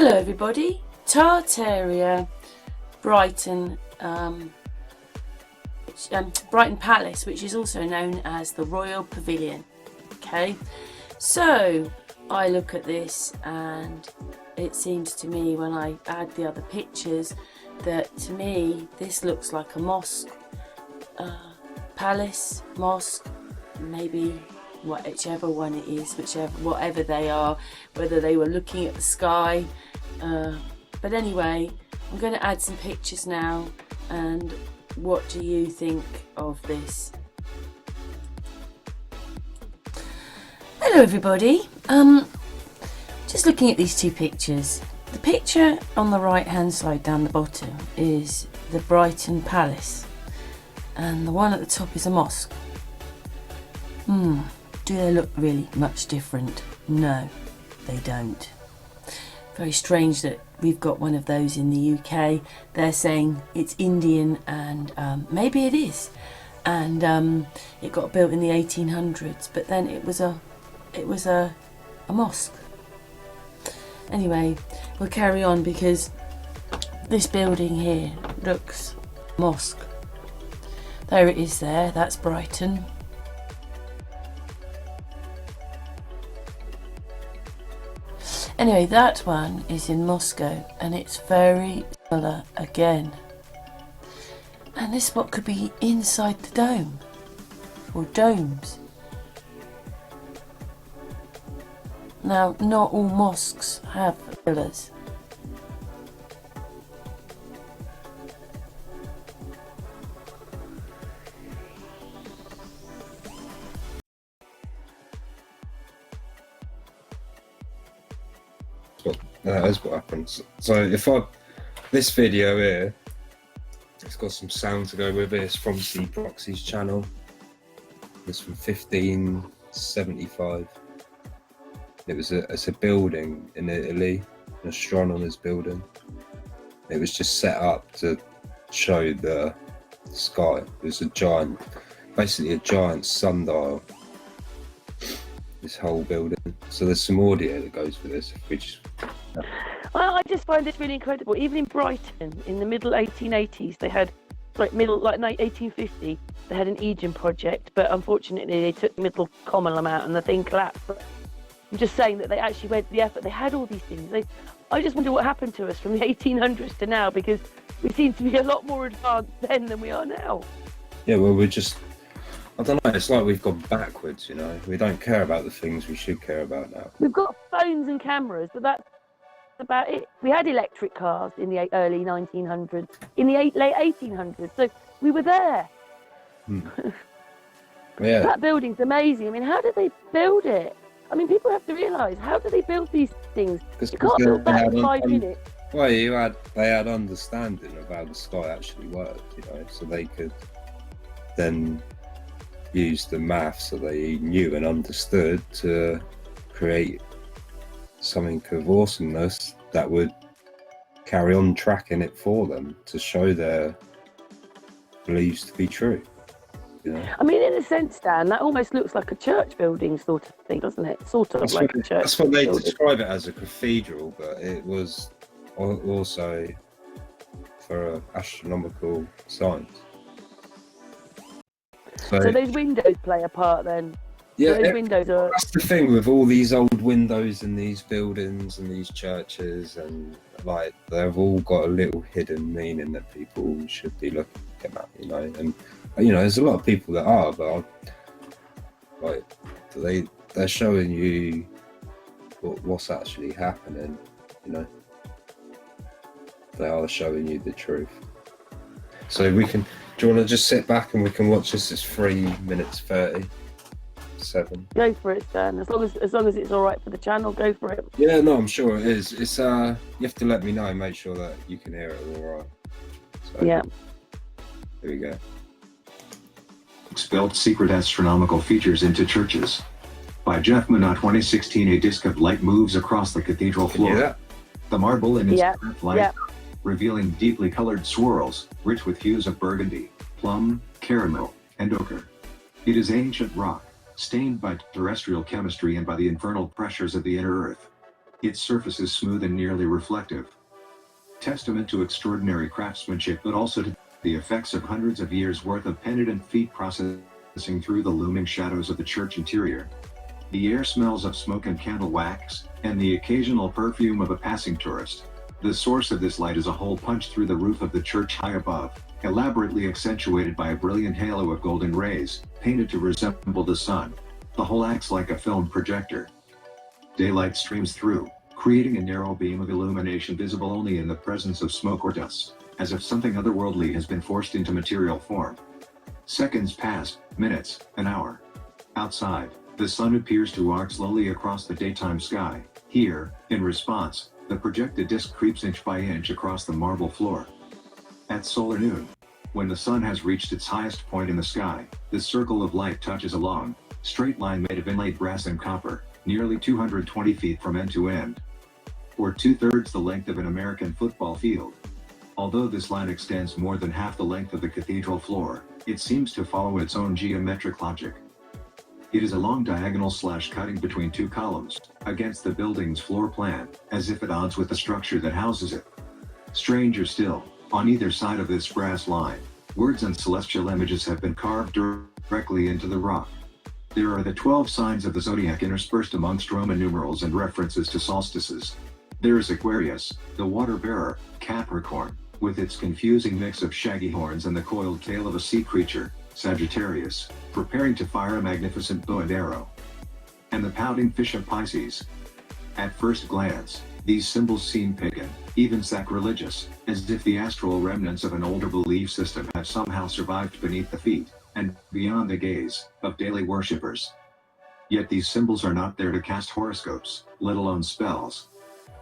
Hello everybody, Tartaria, Brighton, Brighton Palace, which is also known as the Royal Pavilion. Okay, so I look at this and it seems to me when I add the other pictures that to me this looks like a mosque, palace, mosque, maybe whichever one it is, whatever they are, whether they were looking at the sky, but anyway, I'm going to add some pictures now, and what do you think of this? Hello everybody, just looking at these two pictures. The picture on the right hand side down the bottom is the Brighton Palace, and the one at the top is a mosque. Do they look really much different? No, they don't. Very strange that we've got one of those in the UK. They're saying it's Indian, and maybe it is. And it got built in the 1800s, but then it was a mosque. Anyway, we'll carry on because this building here looks mosque. There it is there, that's Brighton. Anyway, that one is in Moscow and it's very similar again. And this spot could be inside the dome, or domes. Now, not all mosques have pillars. That is what happens. So this video here, it's got some sound to go with it. It's from the Proxy's channel. It's from 1575. It's a building in Italy, an astronomer's building. It was just set up to show the sky. It was basically a giant sundial. This whole building. So there's some audio that goes with this, which. I just find this really incredible. Even in Brighton, in the middle 1880s, they had, like 1850, they had an Aegean project, but unfortunately they took the middle column out and the thing collapsed. But I'm just saying that they actually went to the effort. They had all these things. I just wonder what happened to us from the 1800s to now, because we seem to be a lot more advanced then than we are now. Yeah, well, I don't know, it's like we've gone backwards, you know. We don't care about the things we should care about now. We've got phones and cameras, but that's about it. We had electric cars in the early 1900s, in the late 1800s, so we were there. Yeah. That building's amazing. I mean, how did they build it? I mean, people have to realise, how do they build these things? You can't build that in 5 minutes. Well, they had understanding of how the sky actually worked, you know, so they could then use the maths that they knew and understood to create something of awesomeness that would carry on tracking it for them to show their beliefs to be true, you know? I mean, in a sense, Dan, that almost looks like a church building sort of thing, doesn't it? Sort of like a church. That's what they building. describe it as, a cathedral, but it was also for astronomical science. So those windows play a part then? Yeah, those windows are... That's the thing with all these old windows in these buildings and these churches, and like they've all got a little hidden meaning that people should be looking at, you know. And you know, there's a lot of people that are, but they're showing you what's actually happening, you know. They are showing you the truth. So do you want to just sit back and we can watch this? It's 3 minutes 37. Go for it, Dan. As long as it's all right for the channel, go for it. Yeah, no, I'm sure it is. It's you have to let me know, make sure that you can hear it all right. So, yeah. Here we go. Expelled secret astronomical features into churches. By Jeff Minot, 2016, a disc of light moves across the cathedral floor. Can you hear that? The marble in its light, Yeah. revealing deeply colored swirls, rich with hues of burgundy, plum, caramel, and ochre. It is ancient rock, stained by terrestrial chemistry and by the infernal pressures of the inner earth. Its surface is smooth and nearly reflective. Testament to extraordinary craftsmanship, but also to the effects of hundreds of years' worth of penitent feet processing through the looming shadows of the church interior. The air smells of smoke and candle wax, and the occasional perfume of a passing tourist. The source of this light is a hole punched through the roof of the church high above, elaborately accentuated by a brilliant halo of golden rays, painted to resemble the sun. The hole acts like a film projector. Daylight streams through, creating a narrow beam of illumination visible only in the presence of smoke or dust, as if something otherworldly has been forced into material form. Seconds pass, minutes, an hour. Outside, the sun appears to arc slowly across the daytime sky. Here, in response, the projected disk creeps inch by inch across the marble floor. At solar noon, when the sun has reached its highest point in the sky, the circle of light touches a long, straight line made of inlaid brass and copper, nearly 220 feet from end to end, or 2/3 the length of an American football field. Although this line extends more than half the length of the cathedral floor, it seems to follow its own geometric logic. It is a long diagonal slash cutting between two columns, against the building's floor plan, as if at odds with the structure that houses it. Stranger still, on either side of this brass line, words and celestial images have been carved directly into the rock. There are the 12 signs of the zodiac interspersed amongst Roman numerals and references to solstices. There is Aquarius, the water bearer, Capricorn, with its confusing mix of shaggy horns and the coiled tail of a sea creature, Sagittarius, preparing to fire a magnificent bow and arrow, and the pouting fish of Pisces. At first glance, these symbols seem pagan, even sacrilegious, as if the astral remnants of an older belief system have somehow survived beneath the feet, and beyond the gaze, of daily worshippers. Yet these symbols are not there to cast horoscopes, let alone spells.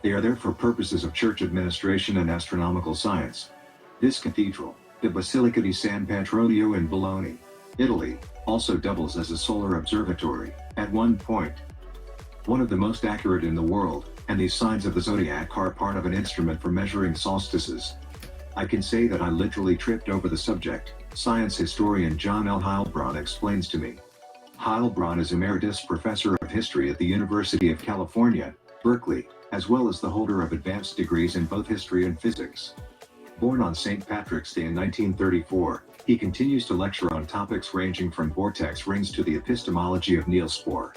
They are there for purposes of church administration and astronomical science. This cathedral, the Basilica di San Petronio in Bologna, Italy, also doubles as a solar observatory, at one point. One of the most accurate in the world, and these signs of the zodiac are part of an instrument for measuring solstices. I can say that I literally tripped over the subject, science historian John L. Heilbronn explains to me. Heilbronn is Emeritus Professor of History at the University of California, Berkeley, as well as the holder of advanced degrees in both history and physics. Born on St. Patrick's Day in 1934, he continues to lecture on topics ranging from vortex rings to the epistemology of Niels Bohr.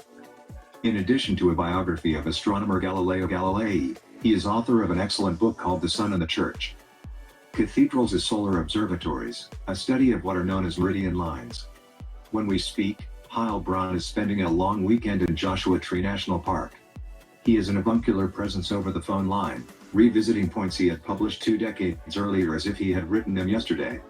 In addition to a biography of astronomer Galileo Galilei, he is author of an excellent book called The Sun and the Church. Cathedrals as Solar Observatories, a study of what are known as meridian lines. When we speak, Heilbronn is spending a long weekend in Joshua Tree National Park. He is an avuncular presence over the phone line, revisiting points he had published 2 decades earlier as if he had written them yesterday.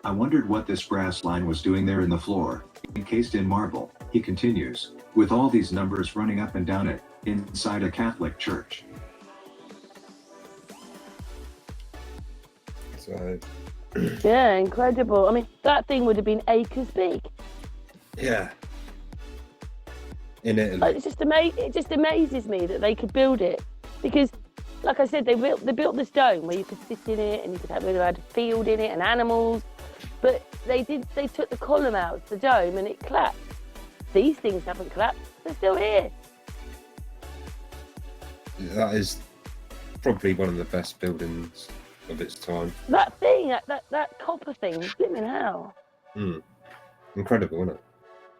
I wondered what this brass line was doing there in the floor, encased in marble, he continues, with all these numbers running up and down it, inside a Catholic church. So, Yeah, incredible. I mean, that thing would have been acres big. yeah. In Italy. Like, it just amazes me that they could build it, because, like I said, they built this dome where you could sit in it and you could have a field in it and animals, but they took the column out, the dome, and it collapsed. These things haven't collapsed; they're still here. That is probably one of the best buildings of its time. That thing, that copper thing, blimmin' hell. Incredible, isn't it?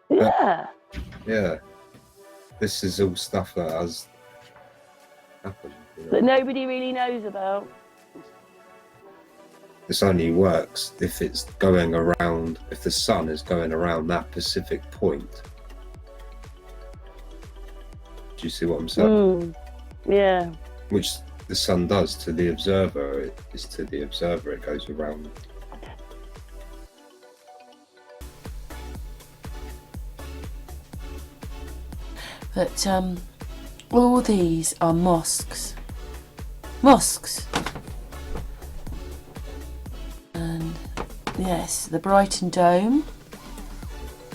Yeah. Yeah. This is all stuff that has happened. You know? That nobody really knows about. This only works if it's going around, if the sun is going around that specific point. Do you see what I'm saying? Yeah. Which the sun does to the observer. It is to the observer, it goes around. But all these are mosques. Mosques. And yes, the Brighton Dome.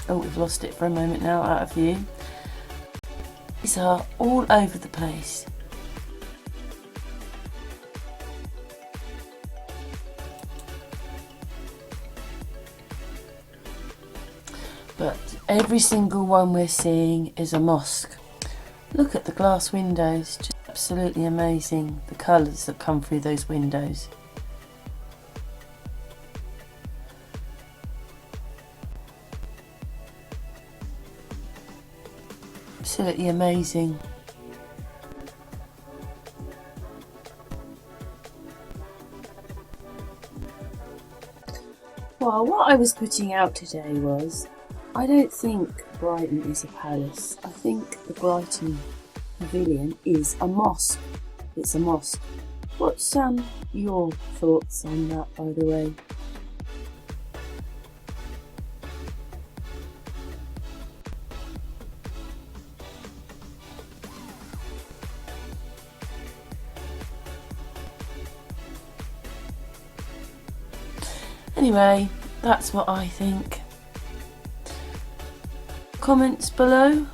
Oh, we've lost it for a moment now, out of view. These are all over the place. But every single one we're seeing is a mosque. Look at the glass windows, just Absolutely amazing, the colours that come through those windows. Absolutely amazing. Well, what I was putting out today was, I don't think Brighton is a palace. I think the Brighton Pavilion is a mosque. It's a mosque. What's your thoughts on that, by the way? Anyway, that's what I think. Comments below.